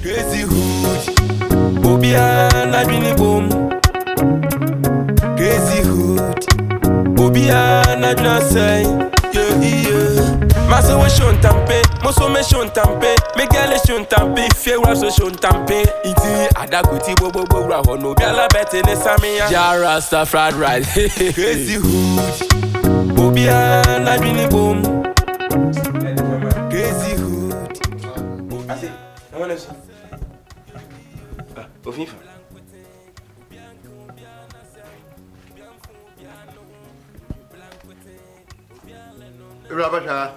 Crazy hood. Obia na bini boom. Crazy hood. Obia na bina say. Yeah. Maso we shon tampe, moso me shon tampe, me gale shon tampe, fewa so shon tampe. Iti adakuti bobo ra hono biala bete ne samia. Jara sta fried rice. Crazy hood. Obia na bini boom. Crazy hood. Asi, I wanna see. Ofifa. Rabasha.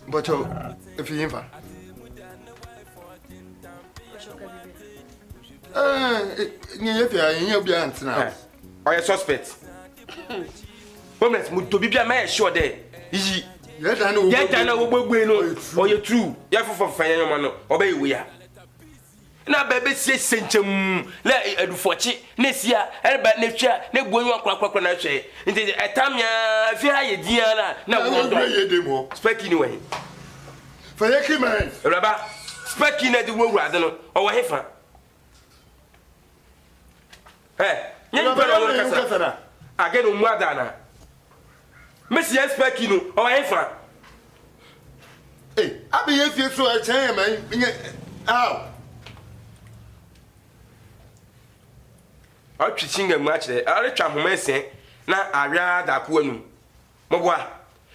But if you infa. You be aunt now. Or a suspect. Homeless, to be a sure there. Easy. Yet I know or you're true. You're for fire, man. Obey we are. Now, baby, say Saint-Chum, let it do for cheap. Next year, about next year, no going on clock on a chair. Into a time, ya, fear, Diana. Now, speak anyway. For the man, Rabba, speaking at the world, I don't know, or heifer. Eh, I get on Madana. Miss Yes Pekino, or heifer. Hey, I be if you so a chair, man. Ow. I'm teaching a match there. I'll try to say, now I rather quote Mogwa.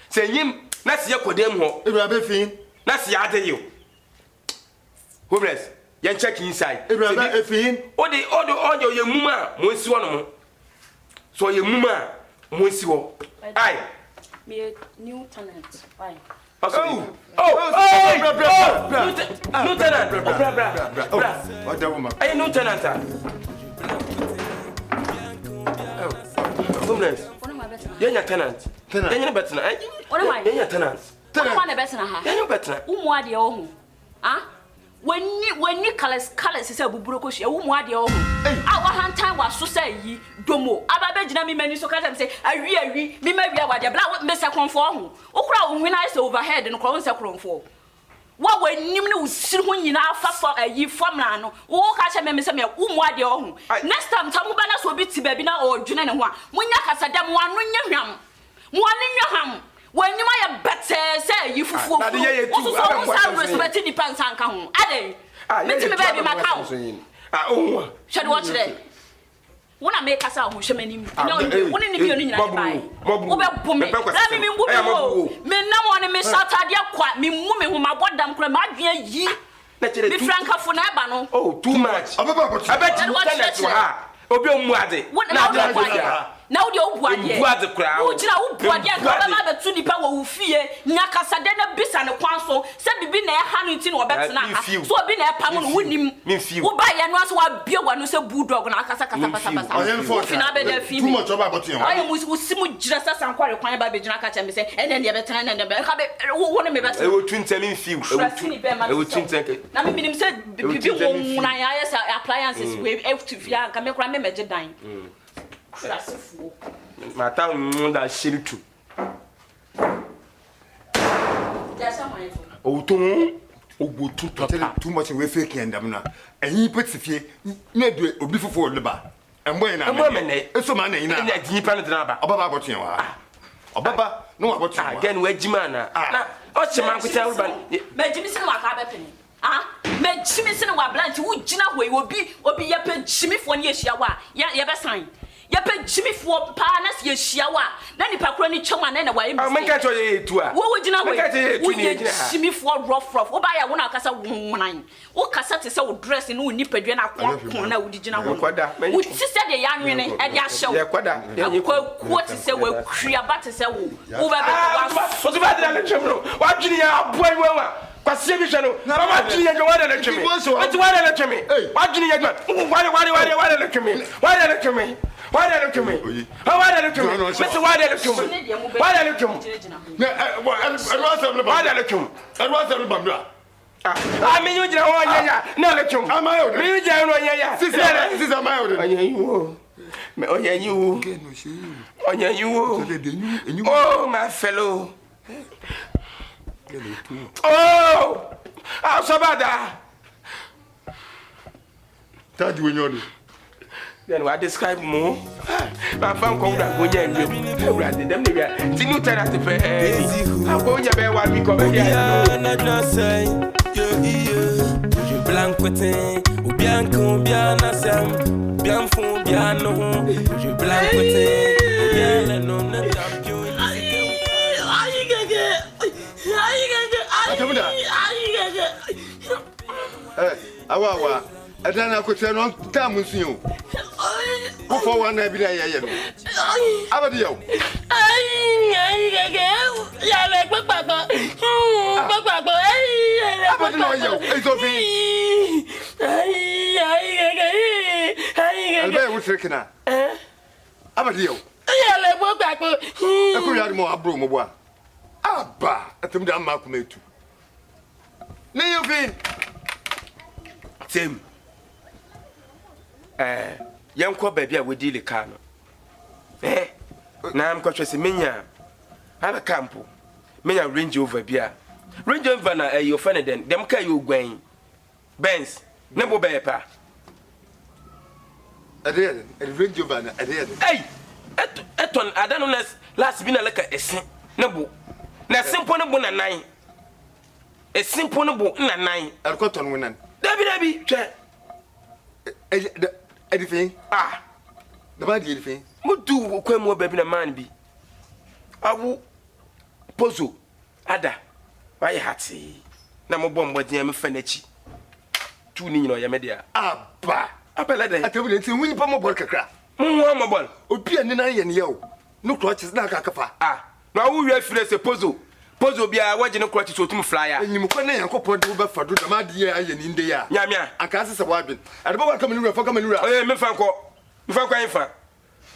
Say him, that's your codem ho. Rabbi Fin. That's the other you. Homeless, you check inside. Rabbi Fin. Or the audio your mumma, Monsieur one. So your mumma, Monsieur. Aye. Me a new tenant. Why? Lieutenant. What the woman? Are you lieutenant? Homeless. You're your tenant. Then you're better. What am I? You're your tenant. What am I better than her? You're better. Umwadi ohu. Ah? When you colors is a buburokoshi, a umwadi ohu. Our hand time was so say, Domo. Ababejina me many so can say, I really, me maybe I was a black Mr. Conform. Okra when I saw overhead and crown sacrum for. What when you see when you now for a ye from Lano, or catch a member, umwadi ohu. Next time, Tamubanas will be Tibabina or Junan one. When you has a damn one in your ham. One in your ham. When you are better, say you fool. Also, respecting the pants and come. Ade, let me baby my cow. Oh, shall watch it. When I make us out, who shall many no, wouldn't you be by? Let me move. Men no one may shout at your quite me woman whom I want them cremadia ye. Be frank for Nabano. Oh, too much. I bet you watch her. Obi Mwade. What now the old one, the crowd. Would you know, Brother, to the power who fear Nakasadena Bis and a council, said be been a Hamilton or better than you. So been a pound wouldn't him. Who buy and once what beer one who said Bulldog and Akasaka. I am for too much about you. I am with Simu just as I'm quite required by Bijaka and say, and then the other time and the better. One of me better. I will twin telling few. I will twin take it. Now, me said, when I appliances with F2 can make Rammy Major dine. My town that shitty too. Oh, too much away fake and damna. And he puts a fear, never do it before the bar. And when I'm so many in a deep and about what you are. Baba, no, what again, where Jimana. What's your man with everybody? Majimmy what happened? Ah, Majimmy Sinwa Blanche, would Gina way will be your pen Jimmy for years, Yawa, ya sign. Yep, Jimmy for Panas, yes, Shawa. Then the Pakroni Choman and away. I'll make it to her. What would you know? Jimmy for rough, or buy a one Casa woman. Or Cassette is so dressed in Nipedena, corner with Gina. Which sister the young man at your show. What is a well, Kriabat is a woo. What's about the what do you have? What's the channel? What do you want to me? What do you want to me? What do you want? Why look at me? Why look at me? Why they look at me? Why they look at me? Mr. Why they look at me? Why they look at me? Why they look at me? I was a bambra. I mean, you know, no, look at me. I'm out. Me, you know, this is a mild. Oh, yeah, you. Oh, yeah, you. Oh, my fellow. Oh! I'm so bad. Tadi when you do. Then I describe more. My phone called that when you're ready. Them nigga. See you tell us to pay. I'm going to be one week over here. I'm not saying. Je blanc côté. Ou bien qu'on bien asem. Bien fond, bien non. Je blanc côté. Ou bien le nom de champion. Atemuda. Awa. Adana ko tse no ta munsun o. Ko fo wa na bi na ye no. Abadi yo. Ya le papapa. Papapa. Abadi no yo. E so fi. Albe wo trekina. Abadi yo. Ya le papapa. E ko yari mo abro mo bo a. Aba, Atemuda ma ko metu. Ne yo fi. Tim. Yanko baby a we deal car no. Na am kwatwe se menya. Ala campo. Menya Range Rover bia. Range Rover na your friend den. Dem ka you gwan. Benz. Ne bo be pa. Ade Range Rover na ade. Hey. Eton adano last bi na leka esen. Ne bo. Na simple ne bo na nan. E simple ne bo na nan. Alkoton winan. Dabi twa. Anything? The body anything? Mudu kwa mo baby na man bi. Awu pozo ada. Why hati? Na mo bom bodin me fa nachi. Tu ni nyino ya me dia. Aba. Abela dey. Atemuda nti wuni pa mo bol kakra. Mo mo bol. Obi ani na ye ne yo. No clutches na aka kafa. Na awu wi afire se pozo. Pozo bia waje ne clutches otum flyer. Enyim kwa na yankopon de be fado da ma de aye ni nde ya. Nyamia. Aka se wadwen. Ade ba ka manura fa ka manura. Me fa nko. Me fa kwa infa.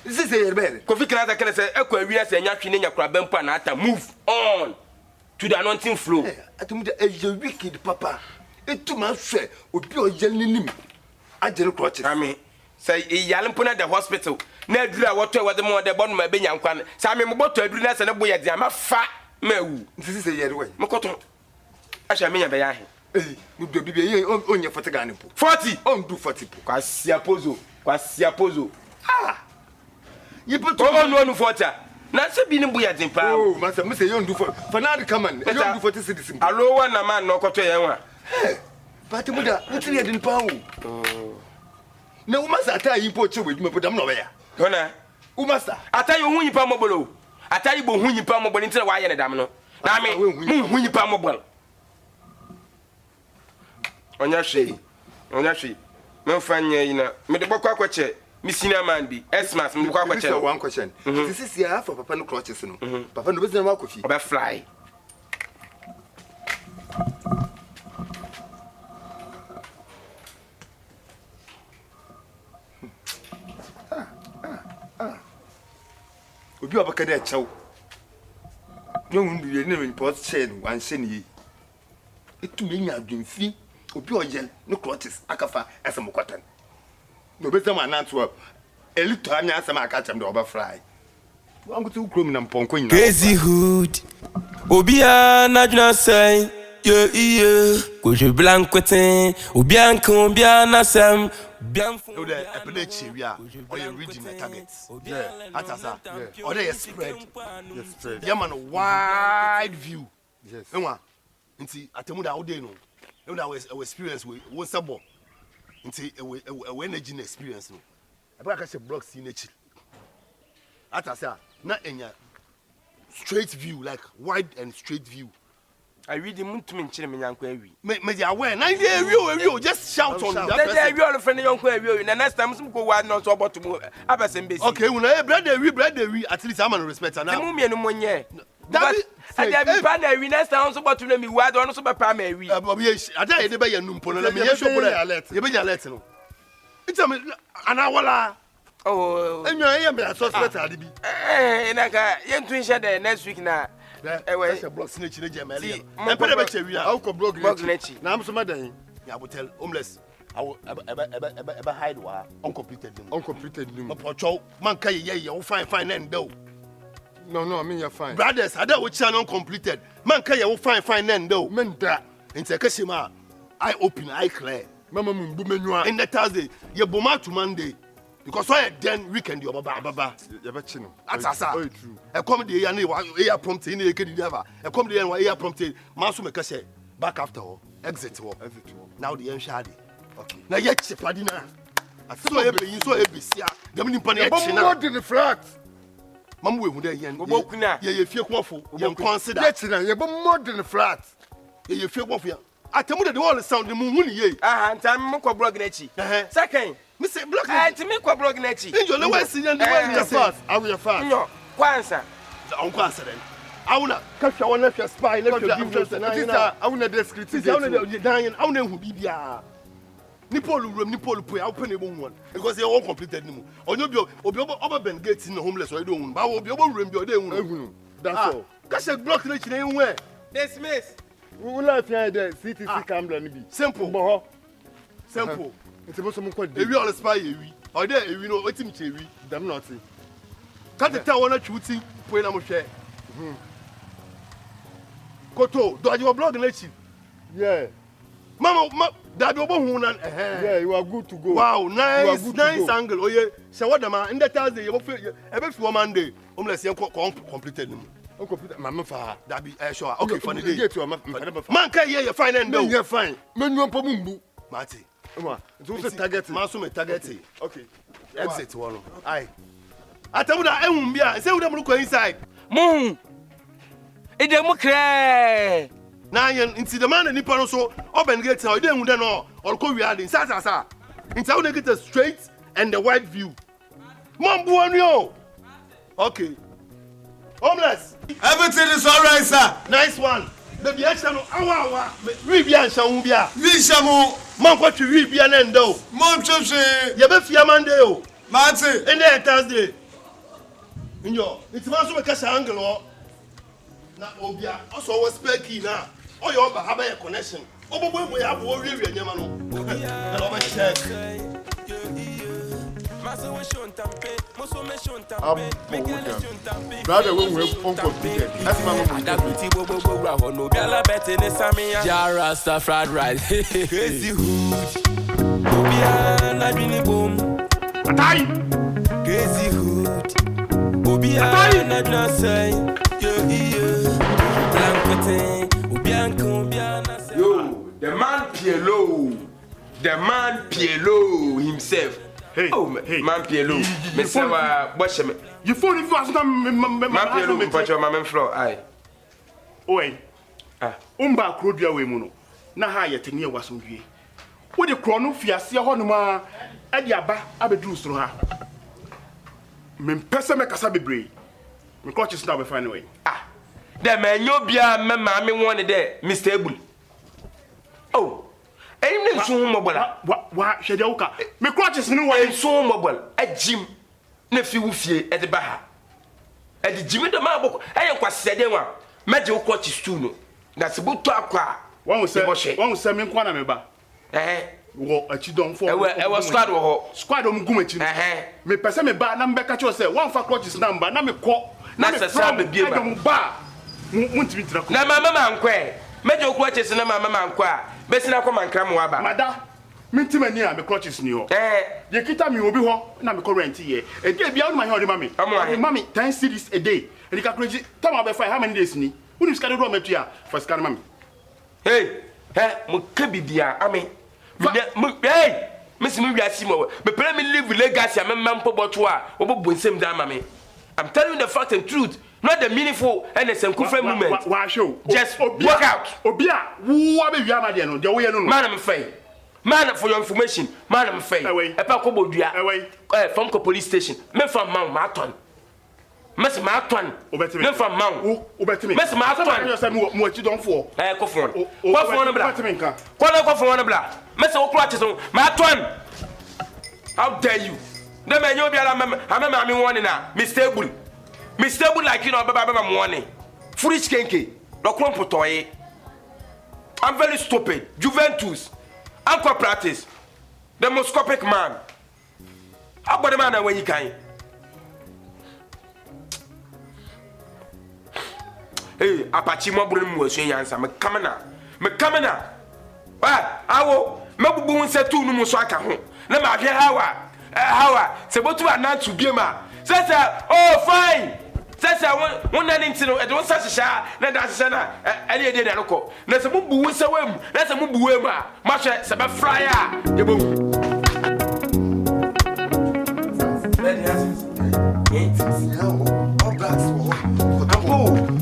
Sisi ye be. Kofi Kinata kene se ekwa wi ase nya twi ne nya kura bempa na ata move on to the anointing flow. Atemuda a wicked papa. Etu ma hwe obi o yel ninim. Ajere clutches. Ami. Say yalempo na the hospital. Na aduru a woto e wode mo de bonu ma be nya nkwa. Say me moboto aduru na se ne boye dia ma fa mawu. Sisi ye we. Mokoto. Asha me nya be ya he. Mu do bibia ye onye 40 Ghana po. 40. On do 40 po. Kwasia pozo. You put on 40. Na se bi ne boye din pa. Oh, master, me say you do for Fanad come on. You do 40 citizens. Alo wa na man no koto ye wa. Atemuda, wetin ye din pa o. Na wo master ata yi po che we dum podam no be ya. Hona. Wo master. Ata yi hu yipa mobolo. Ata yi bo hu yipa mobolo ntina wa ye ne dam no. Na me hu yipa mobolo. Onya hwe. Me fa nya yi na. Me de bokwa kwache. Me senior man bi. Xmas me bokwa kwache. This is one question. This is here for papa no clutches no. Papa no business ma kofi. Oba fly. Obi obaka da chaw. No hundu ye ne report chain wan se ne. Etu me nya adwemfi. Obi oyel no clutches akafa esem kwatan. No better man na to elito anya asem aka cham de oba fly. Wan go to krom na mponko nyina. Crazy hood. Obia na juna say yeah. Ko je blanc côté. Obia combien na sam. Bien fond. O de epelechi wi a o ye reading the targets. Yeah. Atasa. Yeah. O de spread. Yes, spread. Yeah man, wide view. Yes. Enwa. Nti Atemuda o de no. Enwa our experience we won sabo. Nti we energy experience no. Aba ka she blocks in echi. Atasa na enya straight view, like wide and straight view. I read the moon to me chin me yanko ewi. Me dey aware. Na you just shout on that. Let you all friend yanko ewi. Na next time some go wide not so about to abasem base. Okay, una bread we at least I'm on respect na. Mu me no monye. That be pan ewi next time so about to me wide on so be pa me ewi. Ada ye dey be ya numpo na me ye show alert. Ye be alert no. It's me anawala. Oh. Enyo ye be suspect ade bi. Naka ye ntun share next week na. Ewe block snitch na jemele. E pere be chewi a. How ko block snitch. Na am so madan. Ya hotel homeless. I will ever hide wa uncompleted. Uncompleted. Ma pocho man kai ye wo fine and do. No, I mean you're fine. Brothers, I don't watch non completed. Man, can you fine then though? Men that. Into Kashima, I open, I clear. Mama Mumbu In the Thursday, you boma to Monday. Because I then weekend your baba. You're betting. That's asa. Very true. A comedy and air prompted in the Kadiava. A comedy and air prompted. Masu Mekase. Back after all. Exit war. Now the end shady. Okay. Now yet Padina. I saw every you saw every sia. The mini pony more than the flat. Mamu would ye feel waffle. You consider you're more than the flat. You feel waffle. Atemuda the wall sound the moon ye. Ah, and time Moko Brognechi. Second, Mr. Block to make a Brognechi. Enjoy the West and the West fast. I will fast. No, Kwanza. The uncle then. I will not catch your one of your spy. Let you give us I will not discreet. I will dying. I will know who be there. Nipol pay out penny one because they all completed him. Or you over Ben Gates in the homeless. I don't. But I will be able to remember day. That's all. Catch a block nation anywhere. Dismiss. We will not find the CTC camera. Simple. Simple. It's about some quite If you all spy, or there, you know, what's him cherry. damn not. Can't the town on shooting when I'm share. Koto, do you blog nation? Yeah. Mama, that over Yeah, you are good to go. Wow, nice angle. Oh, yeah. So, what the man in the Thursday, you will feel every Monday, unless you completed them. Mamma Fa. That be sure. Okay, for the day. Get to a man. Man, can you find and No, do? you're fine. Men, you are Pamumbu. Marty. It's also target. Masume target. Okay. Exit one. Aye. Atemuda, Emumbia, say, we don't look inside. Moon. It's a mucre. Now, into the man and Nippon so open gates, or then know, or call we are in Sasa. Into how they get a straight and the wide view. Mambuanio. Okay. Homeless. Everything is all right, sir. Nice one. The Biachano, awa, Ribian Shambia. Vishamo, Mampa to Ribian Endo. Monchoche, Yabefia Mandeo. Martin. And then Thursday. In your, it's also a cash angle. Now, Obia also was speaking now. Oh, you have a connection. Oh, we have warrior and Yamano. Hello, my check. Brother, when we're uncompleted, that's my mom. Jarrasta fried rice. Crazy hood. Obiana bini boom. Crazy hood. Obiana just say. Yo, the man Pielo himself. Hey, hey, man Pielo. Mr. Bosham. You phone if you ask them, Man Pielo, me put your man floor. Aye. Oi. Umba Crodia Wemuno. Na ha yet near was on you. With the chrono fiasia honoma at the Abba Abedus through her. Men Pessa Macasabi Bray. My coach is now a fine way. The man you be a mammy wanted there, Mr. Able. Oh, ain't so mobile. What, Shadoka? My coach is no way so mobile. At Jim, nephew fear at the Baha. At the Jimmy the Marble, I am quite said, Major coach is too. That's a good talk. One was send me one member. What a chidon for I was squad on Gummit. Me Pessa me bar number catch yourself. One for coach's number, not me call. Not a sound give bar. Won't be now, my mamma and quay. Major watches and my mamma and quay. Best not come and cram waba. Madam, Mintimania, the coaches new. The kita me will be home, and I'm current here. A day beyond my holy mammy. Mammy, 10 cities a day. And you can create time about how many days ni. Who is going to do a for scan mammy? Hey, Mukabia, I mean, hey, Miss Mubia Simo, but let me live with legacy and Mampo Botua, or same damn mammy. I'm telling you the fact and truth. Not the meaningful and the same moment. Why show? Just walk out. Obia, who are you, Yamadiano? The way you know. Madam Fay. Man, for your information, Madam Fay. Away. A Paco Dia. Away. From the police station. Men from Mount Marton. Miss Marton. Men from Mount. Miss Marton. What you don't for? Go for one. What for one black? Go for one black. Miss O'Clatches. Marton. How dare you? The man you'll be a mammy warning now. Mr. Bull. Mr. Bull like you know, Baba morning. Foolish kenke. No crumpotoy. I'm very stupid. Juventus. Uncle practice. The moscopic man. How about the man when you can? Hey, Apache mo buru mu asu yansa me kamena. Ba, awo, mabubu nse tu nu mu so aka ho. Na ma hwe hawa, se botu anantu biema. Sasa, oh fine. Sasa won na nti no e don sa hihya na da hihya na ene de na ko. Na se mu buwu se wam, na se mu buwu ma, ma hwe se be fry a, ye bo.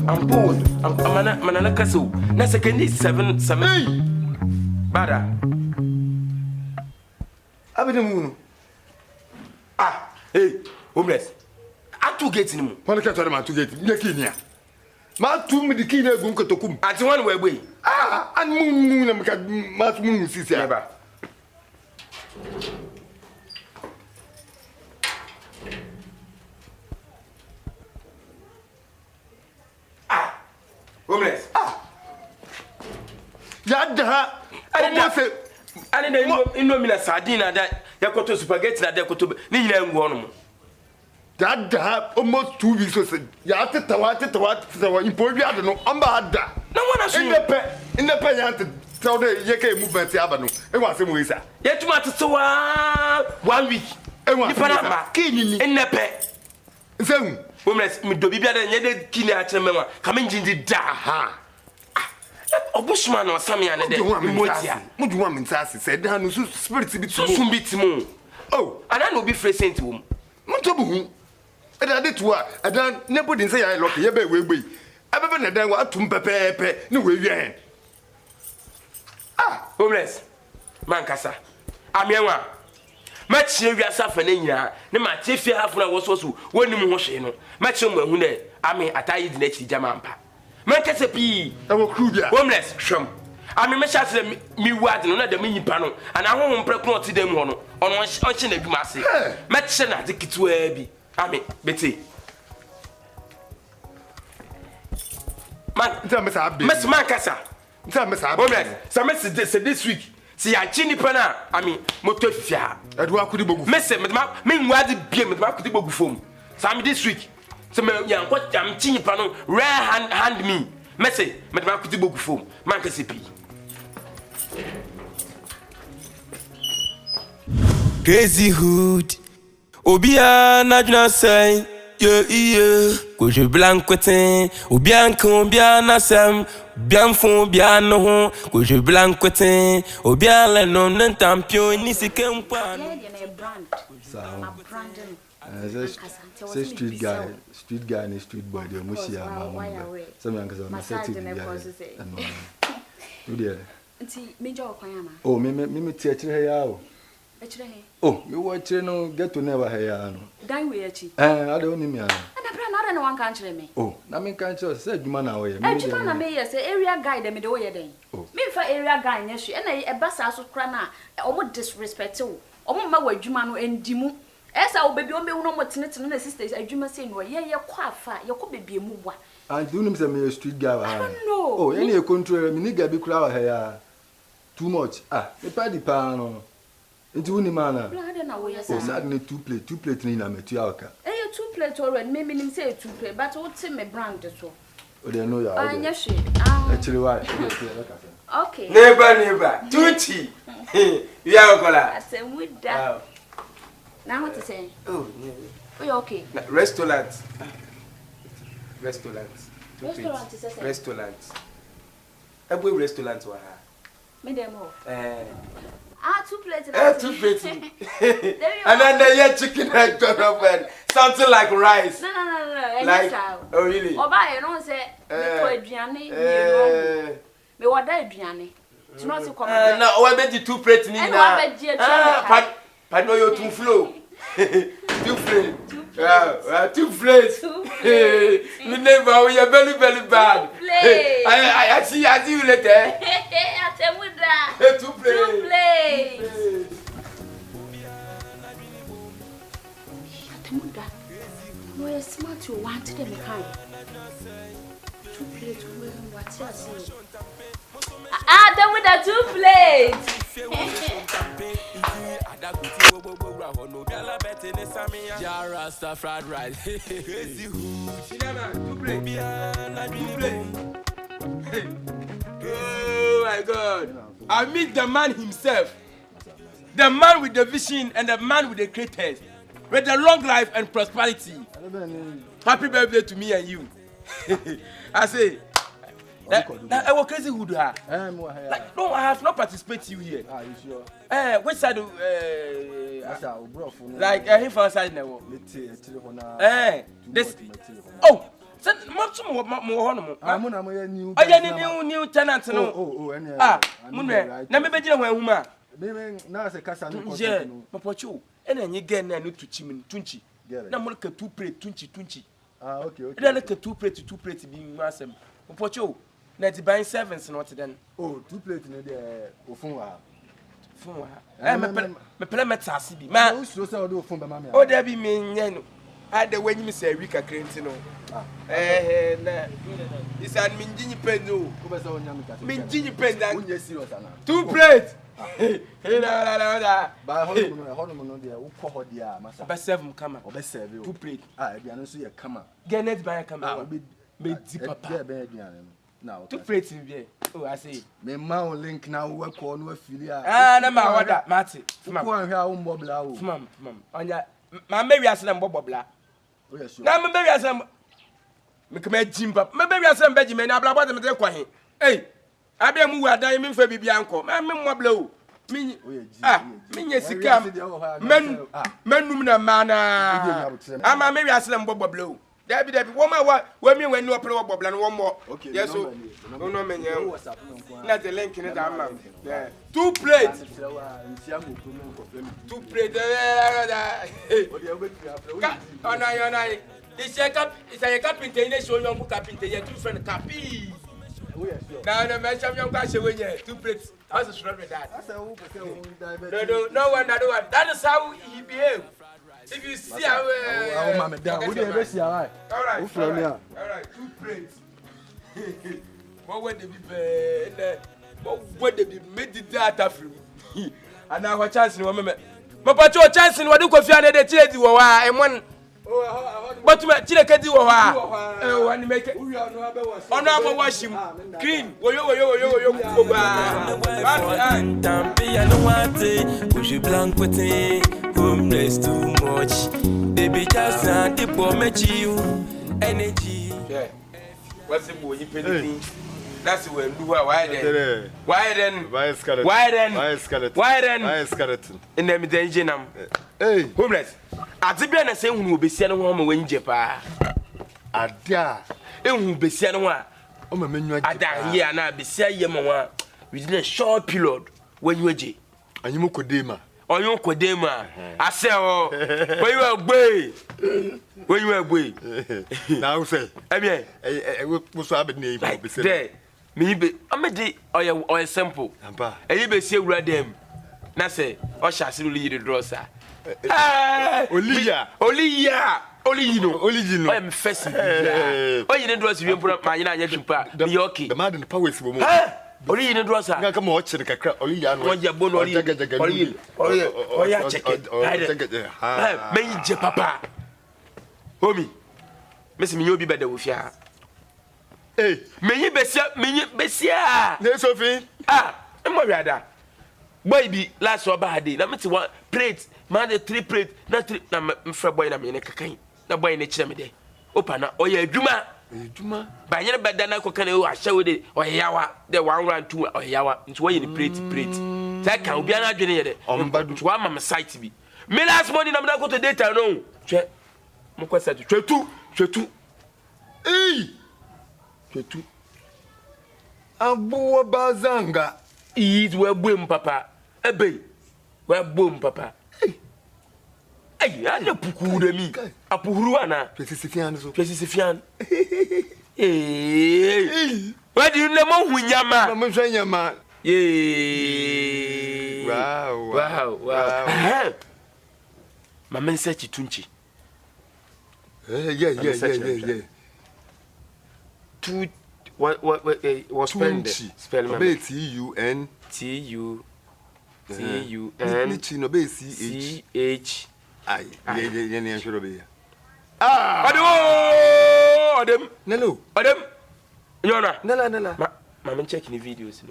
I'm bored. I'm kaso. Na second is 7. Bada. Abede mu. Ah, hey, homeless. Atu gate ni mu. Wọ́n kẹ́ tọ́rọ ma atu gate. Nye key ni a. Ma atu mi di key na egun kotokum. Ati one we boy. Ah, an mu na mka ma tu mu sisi a. Ba. Ah. Homeless. Ah. Ya da. Ani na ino mina sardine da yakoto spaghetti na da yakoto ni nyina ngu ono. Dada almost 2 weeks so ya tetawa impo bi ade no amba ada Na wana so indepe ya tell the yeke movement aba no e wa se mo isa ye tuma tetewa 1 week e wa ni para ma kinini indepe nsem homeless mi do bibia da nye de kini a kire mema ka me njindi da ha obushman no samia ne de motia mujuwa mintasi se da no spirit bi so sumbitimu oh ana no bi present wo mutobu hu eda de to a eda nebodi nse ya lock ye ba we abebe na dan wa atum pepepe ni we wi ah homeless man kasa amienwa ma chie wiasa fa na nyina ne ma chie fie hafu na wososo wonim ho hwe no ma chie mo ahu ne ami atayi di na chi jama mpa man kasa pi e wo crew bia homeless hwem ami me sha se mi wad no na da mi nyipa no ana ho ho mpre ko ti dem ho no ono on chi na adwuma ase ma chie na de kitwa bi ami beti man ntamesa abi man kasa ntamesa abi homeless so this week si ya chi nipa na ami moto fia edu akudi bogu mese me nwadi bie me akudi bogu fom so am this week so me ya nko am chi nipa no rare hand me mese me akudi bogu fom man kasa pi Crazy hood. Obia na juna say yeah. Coach blanc cotin. Obia combien na sem. Bien fond bien no. Coach blanc cotin. Obia le nom d'un champion ni c'est qu'un pas. Say street guy and street boy they must see some young cuz na set it. Nti mejo kwanyama. Oh me tie kire ya o. Oh, me watch no get to never hear no. Dan we achi. I don't need me. And I pray na no one can kire me. Oh, na me kan kire say adwuma na we. Adwuma na me say area guy dem de wo ye den. Me fa area guy nya hwe na e basa so kra na omo disrespect wo. Omo ma wa adwuma no endimu. Esa wo bebi o mewu no mo tenetene na sisters adwuma say no ye kwa afa ye ko bebi mu wa. And do you say me street guy wa? I don't know. Oh, any control me nigga bi kura wa here. Too much. Ah, me pa di pa no. Into woni mana. Blood na we yes. Oh, sad ni two plate ni na metu aka. Eh, 2 plate already. Me nim say 2 plate, but what say me brand so. Oh, they know ya. Anya hwe. Ah. Actually why? Okay. Neighbor. Tuchi. You are kola. Atemuda. Now what to say? Oh, we okay. Restaurant. Restaurant is say. Restaurant. Abo restaurant wa ha. Me dem ho. 2 plates. 2 plates. And then they had chicken and something like rice. No. Like, oh really? Oba you know say me ko aduane me wada aduane. To not to come. No, o be di 2 plates ni na. Pardon your 2 flow. 2 plates. 2 plates. You never we are very bad. I see you later. Atemuda. 2 plates. Atemuda. No smart you want them kind. 2 plates what you say. Atemuda 2 plates. Rasta fried rice. Crazy hood. Oh my God. I meet the man himself. The man with the vision and the man with the greatest. With the long life and prosperity. Happy birthday to me and you. I say, I was crazy hood. Like, no, I have not participated you here. Ah, you sure? Which side? Like, he for side now. This. Oh, so much more. New tenant. No. Ah, Munwe. Na me be jina huma. Na se kasa no yeah, mapocho. Ena nyi gen na no tuchi tunchi. Na mo ka two plate tunchi. Ah, okay. Na ka two plate bi masem. Mapocho. Na di buying servants not then. Oh, two plate no there ofun wa. Me pele metasi bi. Ma o so say o do ofun be ma me. O there bi me nya no. Ade wanyi me say week akrenti no. Na. Isan minjinyi pendo. Ko be say o nya me kasi. Minjinyi penda. O nya serious ana. Two plate. Hey, na. Ba hono no there wo ko ho dia masa. Ba serve kama. O be serve o. Two plate. Ah, e bia no so ye kama. Genet buy kama. Ah, be di papa. Yeah, be aduane no. Now, two plates in there. Oh, I say. Me ma o link na wo ko no afilia. Ah, na ma wada, Mate. Fuma. Ko anhwa wo mbobla wo. Fuma. Onya, ma me wiase na mbobla. Oh, yes, sure. Na me be wiase me kama jimpa. Me be wiase na beji me na abla bode me de kwa he. Hey. Abia mu wadan me mfa bibia anko. Ma me mbobla o. Me me nye sika. Menum na mana. Ama me wiase na mbobla o. Debi woman wa me when no play bobla no one more. Okay. Yes so. No menya. Na the link in that man. Yeah. Two plates. Two plates. Onai. It's a carpenter in show young carpenter. You two friend capi. Oh yes. Now the man young guy show you two plates. How's the struggle with that? No one. That is how he behave. If you see how mama down, we dey see all right. All right. Two plates. What when they be what when they be made the data free. And now what chance no me. Ma pacho chance no do kofi ane de chile di wo wa e mon. But me chile ke di wo wa. Eh wani make. Ono abo washim. Green. Woyo kuba. Tampi ya no wate, push blank wete. Homeless too much. Baby just and the poor you energy. Yeah. What's the boy you pay? That's when do why then? In the middle Hey, homeless. At the bien say who be seen one when jepa. Adia. Who be seen one. Oh, my menu. Ada here na be say yema within a short period when you je. And you could dema. Or you could dema. I say, oh, where you are way. When you are way. Now say, I mean, I was a name. There, me be, I'm a day or a sample. And you be say, read them. Na say, or shall see the draw, sir. Only you know. I am facing. Oh, you didn't dress you put my United Park. The Yorkie. The man in the powers woman. Only you didn't dress her. Come watch the crack. Only young one, your bone, or you check it. Major papa. Homie, Miss me, you'll be better with ya. Hey, may you Bessia. There's Sophie. Ah, I'm my rather. Baby, last or bad day. Let me see what plates, man, 3 plates, not 3. Now, my boy, I'm in a cocaine. No boy in a chimney. Open up, oh, yeah, Juma. By any bad than I can show it, or Yawa, the 1 round 2 or Yawa, into way in the plate. That can be an generator. On bad to one mamma sight to be. Me last morning, I'm not going to date alone. Check. Mokwasa to two. Hey, two. Abu Bazanga. Eat where boom, papa. A bay. Where boom, papa. Hey, I know Puku me. A Puruana. Precisifian. Hey, where do you know when Yama? I'm saying, Yama. Yay. Wow. Mamma said Tunchi. Yeah. Two. What was spelling? Spell T-U-N. T-U-N Nichi no be C-H C-H I ye should be. Adam No you know Nala I'm checking the videos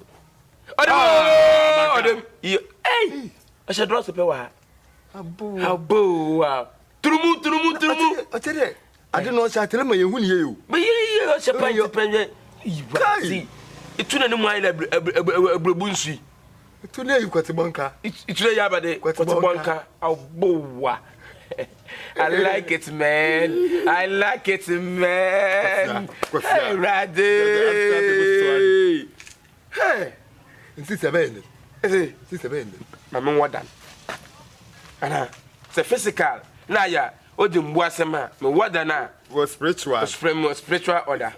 Adam hey I should drop the power Abo Turumu I tell you I don't know say tell me you here but you say pay see it tuna no mai na brabunsu Today you got banka. It's really abade banka abowa. I like it, man. Hey, Rade. Hey. Sister Ben. Sister Ben. Mama wadan. Ana, c'est physical. Na ya, o di mbu asema, me wadana Was spiritual. Spiritual order.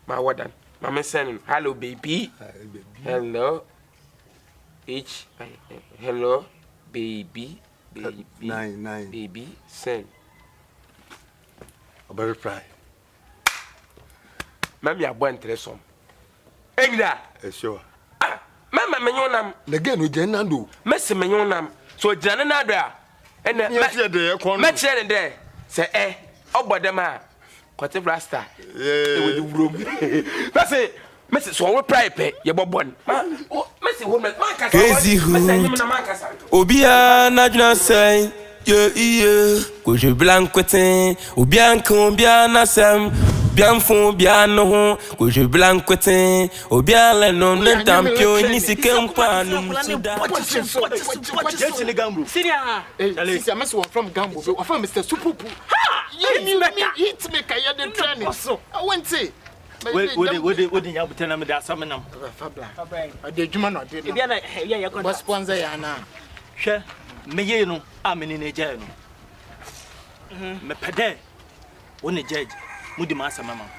My wadan. Mama saying, hello, baby. Hi, baby. Hello. Hello, baby. Nine. Baby, send. I'm very proud. Mami abo interesom. Engda. Sure. Mama menyonam. Again we gen nando. Mese menyonam. So jana na do a. Ene Me chere de. Say obodem a. Kote blaster. Yeah. We do room. That's it. Mese so we pride ye bobon. Mese wo man kasa. Crazy hood. Obia na juna say. Yeah. Coach blanc quitting. Obia combia na sam. Bien fond, bien non, que je blanc cotin, ou bien le nom d'un champion, ni si qu'un pas nous. Since I must walk from Gambo, I found Mr. Supupu. Eat me, I had the training. I went to. What did you tell me that some of Fabla. I did you man or did you sponsor Yana? Sure, me, no, I'm in a jail. Me pede, one a judge. Mudi masa mama.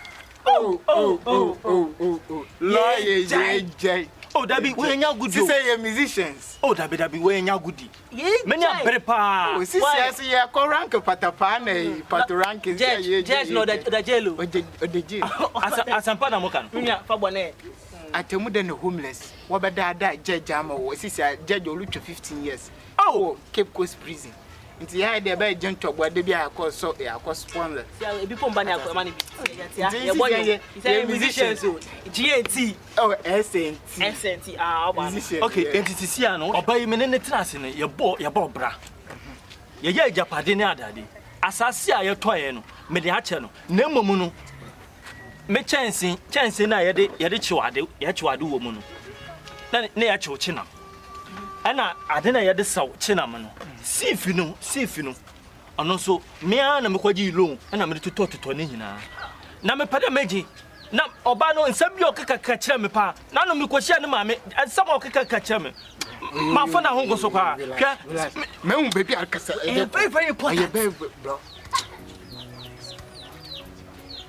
Lawyer J. Oh, that be we nya good. You say you're musicians. Oh, that be we nya good. Many are very pa. Oh, sis, ya ko rank patapane, patorank is Judge no the jail. The jail. Asampa na mokan. Nya fa bone. Atemuda no homeless. What about that judge ama? Sis, judge Olucho 15 years. Oh, Cape Coast prison. Nti ya de ba gentle boy de bia akọ so e akọ sponsor e bi pom ba na akọ ma ni bi ya boy you say musicians so GNT oh SNT okay entity sia no oba yi menene trance ne ye bo bra ye japade ne adade asase a ye toye no me de ache no na emomu no me chance na ye de chiwade wo mu no na ye chiwo na ana adena ye de saw chinam no sifi no ono so me ana me kwaji loan ana me toto ne nyina na me pade meji na oba no nsam bi okeka kire me pa na no me kwahia ne ma me nsam okeka kire me ma fo na hongo so kwa hwa me hu baby akasa very important bro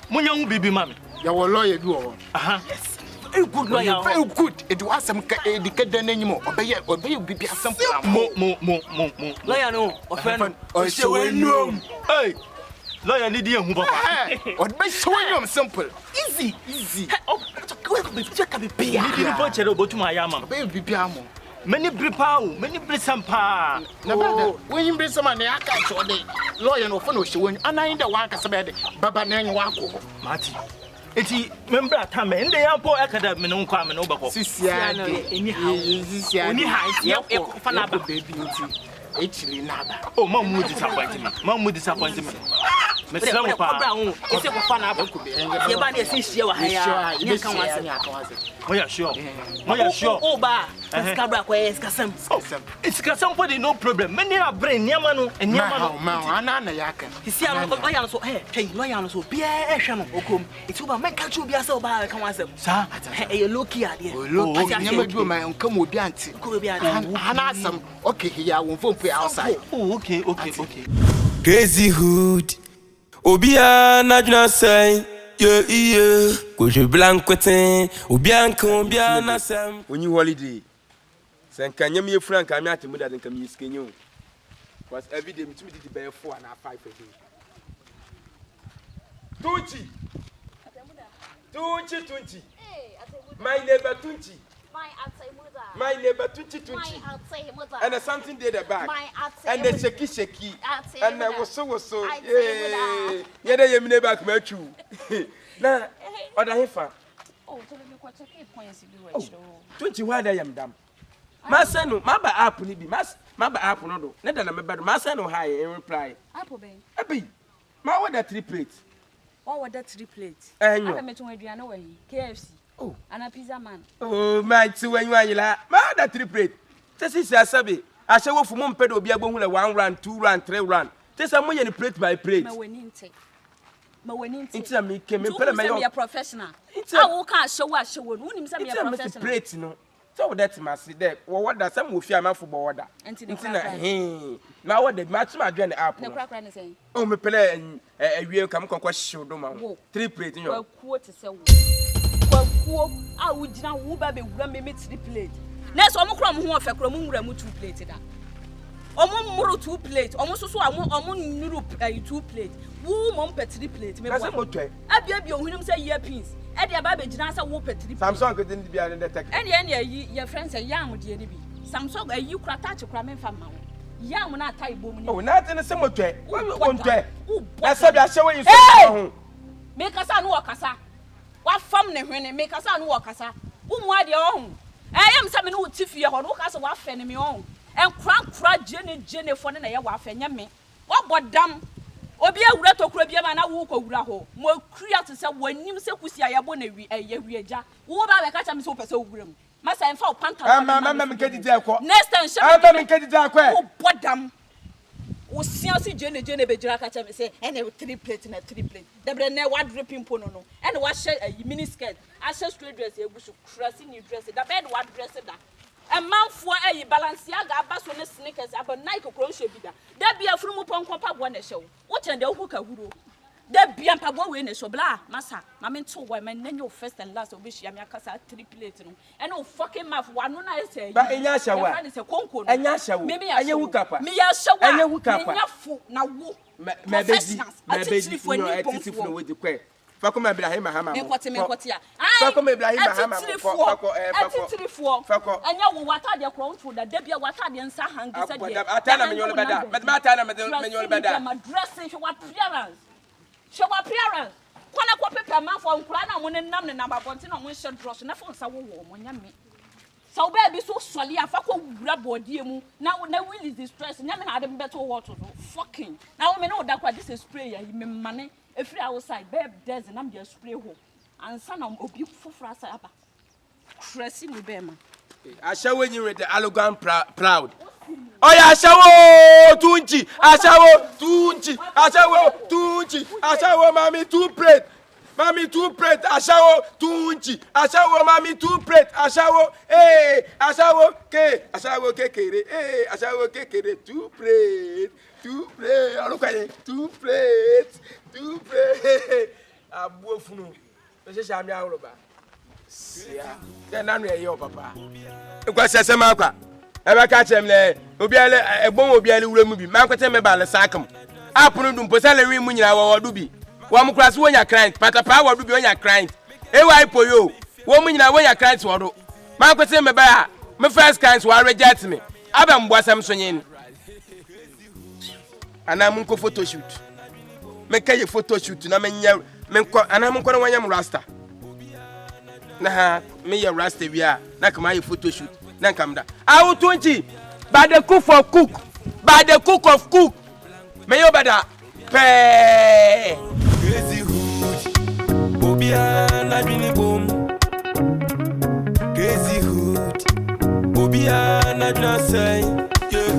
munya hu bibi ma me ya wo lawyer bi wo aha very good lawyer very good it was some edikada n'anyimo obeye bibi asample mo lawyer no offend o se wenum hey lawyer ni di ehu papa o be se wenum simple easy oh check up be ni di po chere obotuma ya ma obeye bibi amo many bripa many brisampa na brother when you bring someone na aka cho de lawyer no fo no se wenum anan de wa aka se be de baba na enyi wa ko mati eti membra tame nde yampo academy no kwa me no bako sisia de oni ha ya fa na ba baby nti echiri na ba oh mamu disappoint me me sira mo pa ese ko fa na ba ye ba de se hie wa ha ya nya kan wase moya sure oh ba ska bra ko ska sam it's ka some for no problem me near brain niama no ma ana na ya kan hisia no lawyer no so hey lawyer no so bia hwe no okom iti ba men ka chu bia se ba kan wase sa e loki ade nyama bi ma nka mo bi anti ana asam okay ya won phone pay outside oh okay Crazy hood. Obia na juna say. Yeah. Coach blanc quitting. Obia combia na sam. When you holiday. Sen kanya me frank am Atemuda den kam yiskenyo. Was every day me to the be 4 and 5 a day. Tuchi. Hey, Atemuda. My neighbor Tunchi. My Atemuda. My neighbor Tunchi. My Atemuda. And there's something there the back. My Atemuda. And the shaky. Atemuda. And I was so. Atemuda. Yeah, they neighbor back match you. Now, other heifer. Oh, tell me what check points you do. 20 why I am dumb. Master no, my app ni bi. My app no do. Net na me bed. Master no high in reply. Apple bay. Abi. My order 3 plates. What was that 3 plates? I met you away. KFC. Oh. And a pizza man. Oh, my 2 when you are la. My order 3 plates. This is a sabi. I shall go for mom pedo be able 1 run, 2 run, 3 run. This am money plate by plate. My winning take. My winning take. It's a me came in be a professional. I walk out show what show. Who him say be a professional. Plate no. So that's my see there. What that some will fear my football order. Until now what the match my join the app. No crack right say. Oh me pele a real come show do man. 3 plate in your quote say wo. I would na wo ba be wura me 3 plate. Next omo kro mo ho ofekro mo wura mu 2 plate da. Omo muru 2 plate. Omo so omo nuru 2 plate. Wo mo mpe 3 plate me bo. Asa mo twa. Abia ohunim say earpins. E dia ba be gina say wo pe 3 plate. Samsung ko din bia in the tech. Ene your friends say yam de ni bi. Samsung ayi kura touch kura me fa ma wo. Yam na tai bom ni. Oh na tene say mo twa. Wo twa. Na say bia hye wo yin so ho. Me kasa no okasa. Wa fam ne hwene me kasa no okasa. Wo mu ade ho. Yam say me no tifie ho no kasa wa fe ne me ho. En kra jene fo ne na ye wa fa nya me. Wa bodam. Obi awura tokura bia ma na wo kwura ho. Mo kria to say wanim se kusi ayebo na wi eyawiaja. Wo ba be ka cha me so pese wura mu. Masa en fa o panta. Mama me kedi dey akọ. Next time she me kedi dey akọ. Wo bodam. Wo siansi jene be jira ka cha me say ene 3 plate na 3 plate. Debre na wa dripping po no. Ene wa share mini skirt. A share straight dress e busu krasi ni dress. Da bed wa dress da. A man for a Balenciaga abaso ne sneakers aba Nike crochet bida. Da bia furu mu ponko pa bo na hyew. Wo chen de hu ka huro. Da bia pa bo we ne so bla masa. Ma me nto wa man nanyo first and last obi hia me akasa 3 plate no. And no fucking mouth wa no na say. Ba enya hyewa. Enya hyewa. Anya hu kapa. Me ya hyewa. Anya hu kapa. Me fu na wo. Me bedi no atitifo no we de kwe. Fako me Ibrahim Mahama. Me kwoti ya. Fako me Ibrahim Mahama. Fako. Anya wo wata de kro nto da bia wata de nsa hangi se de. Atana me nyole beda. Atana me nyole beda. My dressing show appearance. Kwana kwa pepe man for nkura na mo ne nam ne na babonti na mo hye dross na fo nsa wo mo nya me. So baby so soli afako wura body mu na will is distress nya me na ade beto water so fucking. Now me no da kwa this spray ya me mane efiri outside babe there's na me spray ho. Ansa na obi foforo asa aba. Cressy me be ma. Ashawo nyi with the arrogant proud. Oya ashawo tunchi, ashawo mami 2 plate. Mami 2 plate, ashawo tunchi, ashawo mami 2 plate, ashawo ashawo kekere, ashawo kekere 2 plate, 2 plate, alukanye 2 plate. Abuo funu. Ese shami awroba. Sia. Then nanu ye yo papa. Nkwase sema akwa. Ebe ka chem le obiale egbon obiale wura mu bi. Man kwete me ba le sakam. Apunu dum posale wi mu nyina wo wodu bi. Wo mu klase wonya client, patapa wodu bi wonya client. Ewa ipoyo. Wo mu nyina wonya client wodu. Man kwete me ba me first client wo reject me. Aba mbo asam sonye ni. Ana mun ko photo shoot. Me kaye photo shoot na me nya me ko ana mun ko na wanya mu rasta. Na me ya rasta bia na kama ye photo shoot na kamda awu 20 by the cook for cook by the cook of cook me yo bada pe crazy hood obia na bini boom crazy hood obia na dna say yeah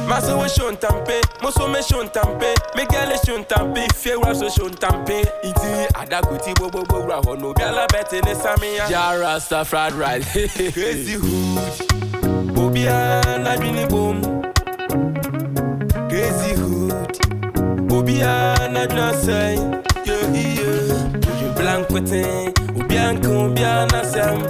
masa we shon tampe moso me shon tampe me gale shon tampe fiera so shon tampe iti adakuti bobo ra ho no bia la bete ne samia jarasta fried rice crazy hood obia na bini boom crazy hood obia na dna say yeah je blanc cotin obia combien na sam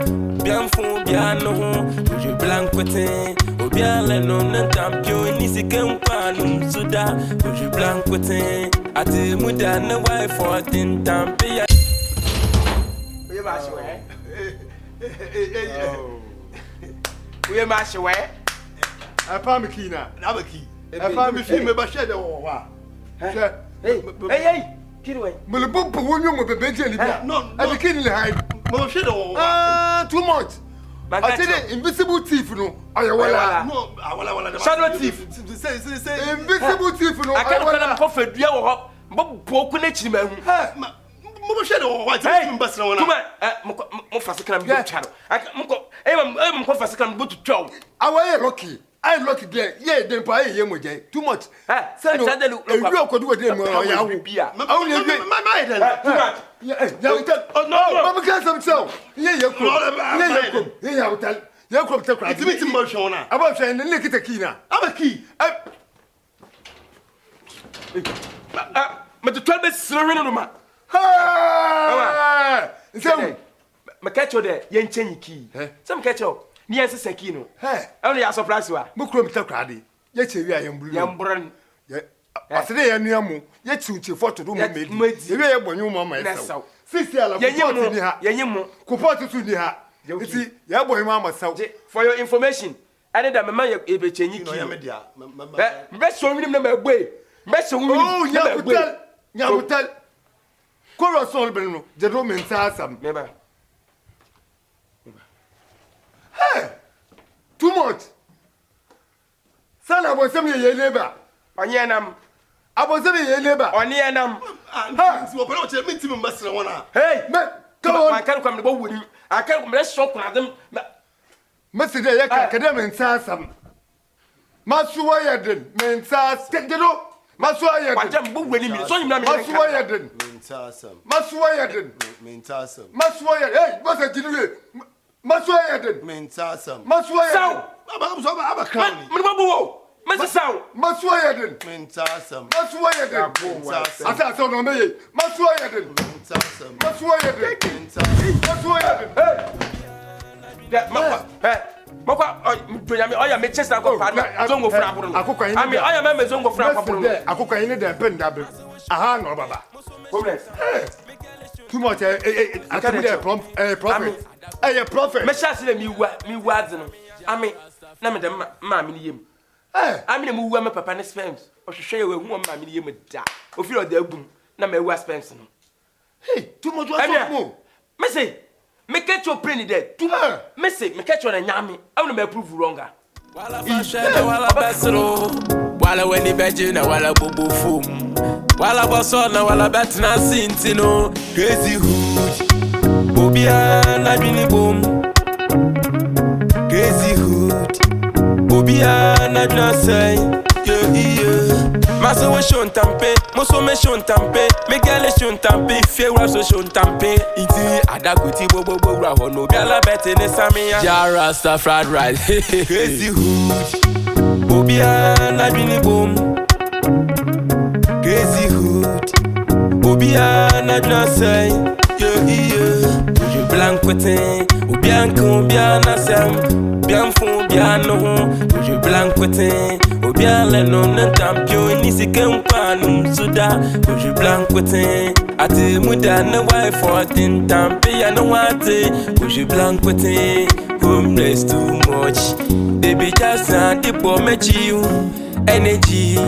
bien fond bien non je blanc cotin bien le non champion ni se kempa num suda je blanc cotin Atemuda na wife for tin tampia We mash way. We mash way. I found the key now. Now the key. I found the key. Maybe share the wall. Hey, kid away. But the book won't you with the bench? No, I became in the high. Maybe share the wall. Too much. I said invisible thief, no. I will. Shadow thief. Invisible thief, no. I can't coffee. You are broken. Mama share the wall. Hey, Mufasa can be a child. I'm Mufasa can go to 12. I was lucky. I'm lucky there. Yeah, then buy a yemoje. Too much. Send you could do a damn beer. Only my mind. Too much. Oh no, Mama can't himself. Yeah, you come. Yeah, I will tell you. Come to cry. It's a motion. I was saying the lick at the key now. I'm a key. But the 12 is slurring on my. So, my catch there, yen chenny key. Some catch up. Yes, a sekino. Only a surprise you are. Mukrum Takoradi. Yet, you are young brun. Yesterday, I knew yet to for to do my maid. You are when you mamma. Sister, Yamu, Kupatu to the hat. You see, your boy mamma. For your information, I did a mamma able to change you. Best show me the way. Best show me. Oh, Yamutel. Chorus all Bruno, the Roman Sassam. Never. Hey, too much. Son, I was some of your neighbor. On Yanam. I was some of your neighbor. On Yanam. Hey, come on. I can't come to go with you. I can't let's shock at them. Mr. Academic Sassam. Masuayaden, Mensas, Tendero. Masuayaden. I jump winning me. So you know, Masuayaden. Masuayaden. Masuayaden. Hey, what's a general? Masuayaden. Masuayaden. I'm a clown. Mr. Sound. Masuayaden. Masuayaden. I saw no me. Masuayaden. Masuayaden. Masuayaden. Hey. Moko oya me chest na ko pa zongo fra aburu ami oya me zongo fra aburu akoko yin de pen dabe aha no baba homeless too much Atemuda prophet prophet me sha se mi wa adze no ami na me de ma mi yem ami na mi wu me papa ne spams ohwehwe ye wu ma mi yem da ofiri oda agum na me wu spams no hey too much what more me say me catch your brain there. Too much. Me say me catch your nyami. I want to prove wronga. Wala fashion, wala besro. Wala weni beje na wala bubu fum. Wala boso na wala bet na sintino. Crazy hood. Bobia na bini boom. Crazy hood. Bobia na bina say. Yeah. Maso we shon tampe, moso me shon tampe, me gele shon tampe, fewa so shon tampe. Iti adaguti bobo ra hono biala bete ne samia. Jara sta fried rice. Crazy hood. Bobia na bini boom. Crazy hood. Bobia na bina say. Yeah. Je blanc cotin, ou bien qu'on bien na sem, bien fond bien non. Je blanc cotin. Bien le non champion ni c'est qu'un panum souda je blanc cotin Atemuda na wife for tin tampe ya no wate je blanc cotin homeless too much baby just and the poor you energy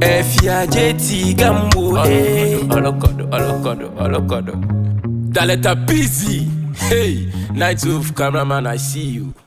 efia jeti gambo olokodo daleta busy hey night of cameraman I see you.